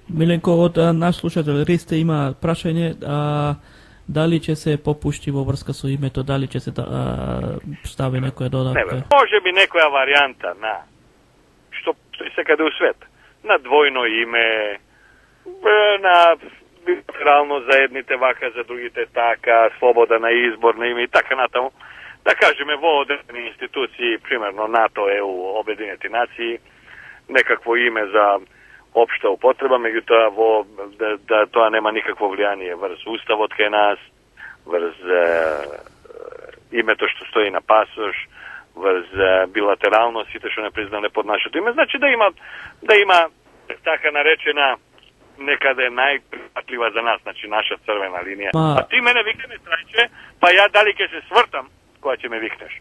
Milenko, od naš slušatelj Riste ima prašanje, dali će se popuštivo vrska su ime to, dali će se stavi nekoja dodavka? Može bi nekoja varijanta na, što se kada u svet, na dvojno ime, na bilateralno zajednite vaka za drugite taka, sloboda na izbor na ime i tako na tamo. Da kažeme, vo određeni instituciji, primjerno NATO, EU, Objedinjeni naciji, nekakvo ime za opšta upotreba, međutim, da to nema nikakvo vlijanije vrz ustav od nas, vrz ime to što stoji na pasoš, vrz bilateralnost i to što ne priznane pod naše ime. Znači da ima taka narečena nekada je najprihvatljiva za nas, znači naša crvena linija. A ti mene vikne trajče, pa ja dalike se svrtam koja će me vikneš.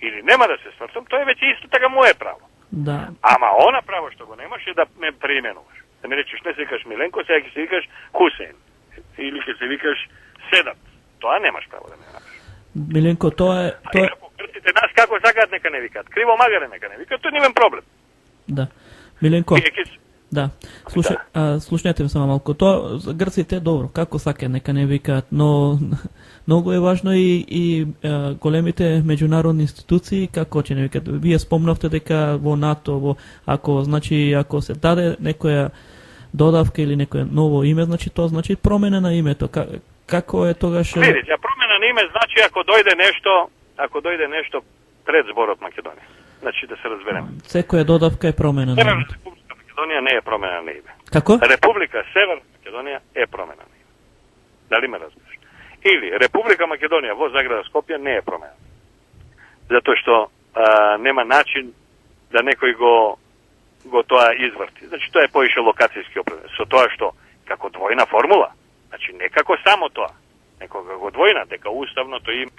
Ili nema da se svrtam, to je već isto tako moje pravo. Da. Ama ona pravo što go nemaš je da me preimenuješ. Da mi rečeš ne se vikaš Milenko, se se vikaš Husein. Ili se vikaš Sedat. To ja nemaš pravo da me nemaš. Milenko, to je... A i ako krstite nas kako zagat neka ne vikat. Krivo magare neka ne vikat, to nije problem. Da. Milenko... Da, slušajte samo malko, to Grcite dobro, kako sake neka ne vikat, no mnogo je važno i големите međunarodne institucije kako će ne vikat. Вие спомнавте дека во НАТО, ако се даде некоја додавка или некое ново име, значи тоа значи промена на името. Како е тогаш? Видите, промена на име значи ако дојде нешто пред зборот Македонија. Значи да се разбереме. Секоја додавка е промена на името. Македонија не е промена на име. Како? Република Северна Македонија е промена на име. Дали ме разбираш? Или Република Македонија во Заграда Скопје не е промена. Затоа што нема начин да некој го тоа изврти. Значи тоа е поише локацијски определен. Со тоа што како двојна формула, значи не како само тоа, неко како двојна, дека уставното име.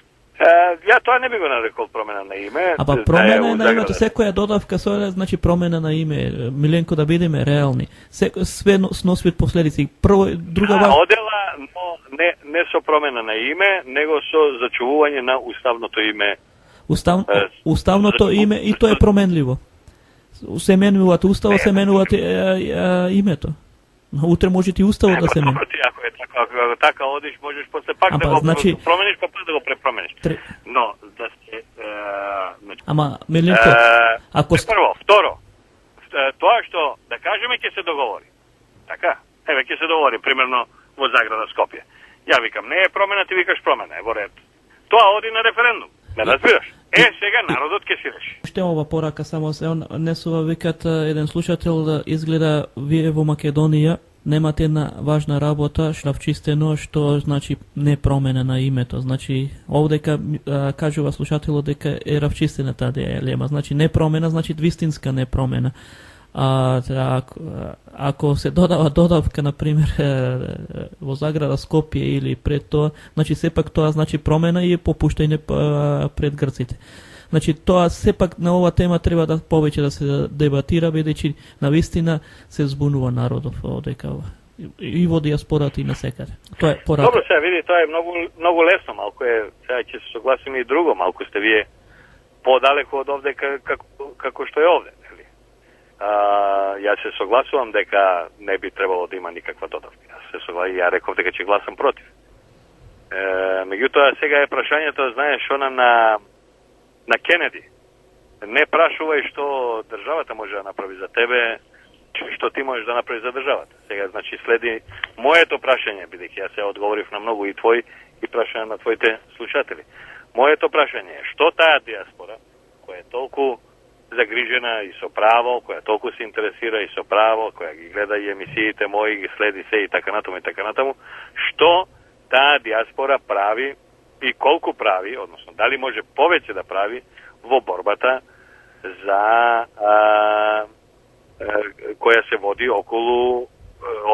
Ја тоа не би го нарекол промена на име. А промена на името, секоја додавка со значи промена на име. Миленко, да бидеме реални. Све сносвит последици. Прво, друга одела, но не со промена на име, него со зачувување на уставното име. Уставното име и тоа е променливо. Се менуват устава, се менуват името. Утре може ти уставот да се менува. Ако така одиш, можеш после пак да го промениш, па да го препромениш. Но, да се... Ама, Миленко, ако... Прво, второ, тоа што, да кажеме, ќе се договори. Така? Еве, ќе се договори, примерно, во Заграда Скопје. Ја викам, не е промена, ти викаш промена, е во ред. Тоа оди на референдум, не разбираш? Сега народот ќе си реши. Уште ова порака, само се несува викат еден слушател, изгледа вие во Македонија немате една важна работа, шлавчистено, што значи не промена на името. Значи, овдека кажува слушателот дека е равчистена таа дилема. Значи, не промена, значи вистинска не промена. Ако се додава додавка, например, во Заграда Скопје или пред тоа, значи сепак тоа значи промена и попуштање пред грците. Значи тоа сепак на ова тема треба да повеќе да се дебатира, бидејќи навистина се збунува народов одека и во диаспората и на секаде. Тоа е порака. Добро, сега види, тоа е многу лесно, малку е, сега ќе се согласиме и друго, малку сте вие подалеку од овде како што е овде. Јас се согласувам дека не би требало да има никаква додавка. Ја реков дека ќе гласам против. Меѓутоа сега е прашањето, знаеш, она на Кенеди. Не прашувај што државата може да направи за тебе, што ти можеш да направи за државата. Сега, значи, следи моето прашање, бидејќи јас се одговорив на многу и твој и прашање на твоите слушатели. Моето прашање е што таа диаспора, која е толку загрижена и со право, која толку се интересира и со право, која ги гледа и емисиите мои, ги следи се и така натаму, што таа диаспора прави и колку прави, односно дали може повеќе да прави во борбата за која се води околу,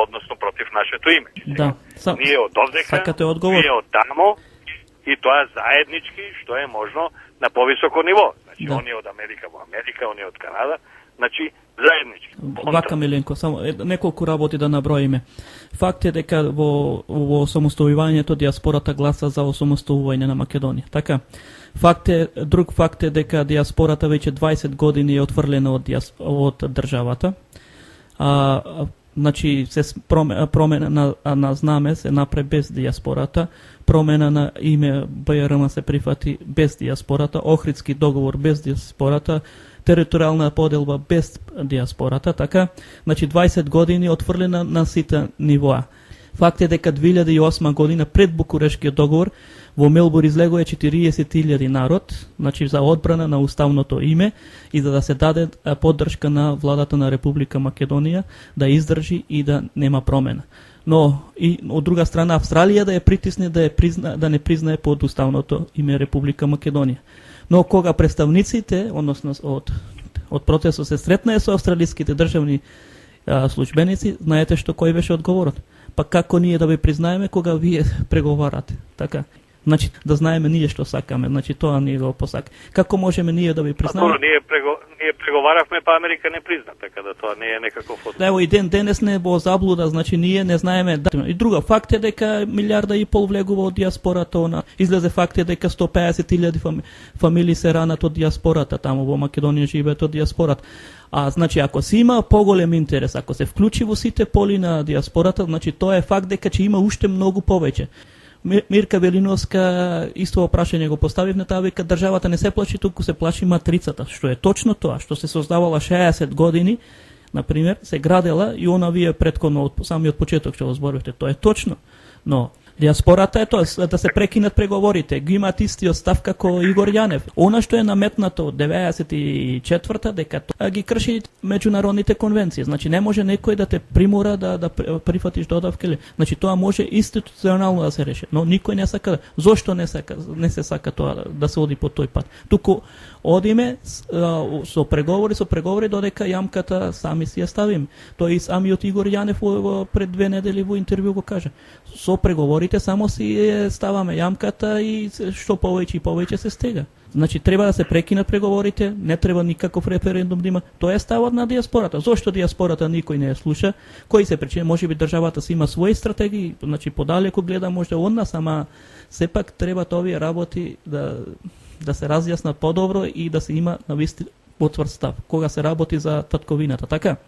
односно против нашето име. Да. Ние од овдека, ние од тамо и тоа заеднички, што е можно на повисоко ниво. Значи, да. Оние од Америка во Америка, оние од Канада, значи, заеднички. Вака, Миленко, само неколку работи да наброиме. Факт е дека во самостојувањето диаспората гласа за самостојување на Македонија. Така? Друг факт е дека диаспората веќе 20 години е отфрлена од државата. Значи промена на знаме се направи без диаспората, промена на име БРМ се прифати без диаспората, Охридски договор без диаспората, територијална поделба без диаспората, така, значи 20 години отфрлена на сите нивоа. Факт е дека 2008 година пред Букурешкиот договор во Мелбур излегоа 40.000 народ, значи за одбрана на уставното име и за да се даде поддршка на владата на Република Македонија да издржи и да нема промена. Но и од друга страна Австралија да ја притисне да не признае под уставното име Република Македонија. Но кога представниците, односно од протестот се сретнаа со австралиските државни службеници, знаете што кој беше одговорот? Па како ние да ви признаеме кога вие преговарате? Така. Значи да знаеме ние што сакаме, значи тоа ние го посака. Како можеме ние да ви признаеме? Ние преговаравме, па Америка не призна, така да тоа не е некаков одговор. Да, и денес не во заблуда, значи ние не знаеме. И друга факт е дека 1,5 милиарда влегува од диаспората, излезе факт е дека 150.000 фамилии се ранат од диаспората, таму во Македонија живеат од диаспората. Значи ако се има поголем интерес, ако се вклучи во сите поли на диаспората, значи тоа е факт дека ќе има уште многу повеќе. Мирка Велиновска исто прашање го поставив на таа, вика државата не се плаши, туку се плаши матрицата, што е точно тоа, што се создавала 60 години, на пример, се градела и она вие претходно од самиот почеток што го зборувате, тоа е точно. Но диаспората е тоа да се прекинат преговорите, ги имаат истиот став како Игор Јанев. Она што е наметнато од 94-та дека тоа ги крши меѓународните конвенции. Значи не може некој да те примора да прифатиш додавка. Значи тоа може институционално да се реши, но никој не сака. Зошто не се сака тоа да се оди по тој пат? Туку одиме со преговори додека јамката сами си ја ставиме. Тоа и самиот Игор Јанев пред 2 недели во интервју го кажа. Со преговорите само си ставаме јамката и што повеќе и повеќе се стега. Значи треба да се прекинат преговорите, не треба никаков референдум да има. Тоа е ставот на диаспората. Зошто диаспората никој не ја слуша? Кои се причини? Можеби државата си има своји стратегии, значи подалеку гледа можда од нас, ама сепак треба овие работи да се разјаснат подобро и да се има навистина потврд став кога се работи за татковината, така?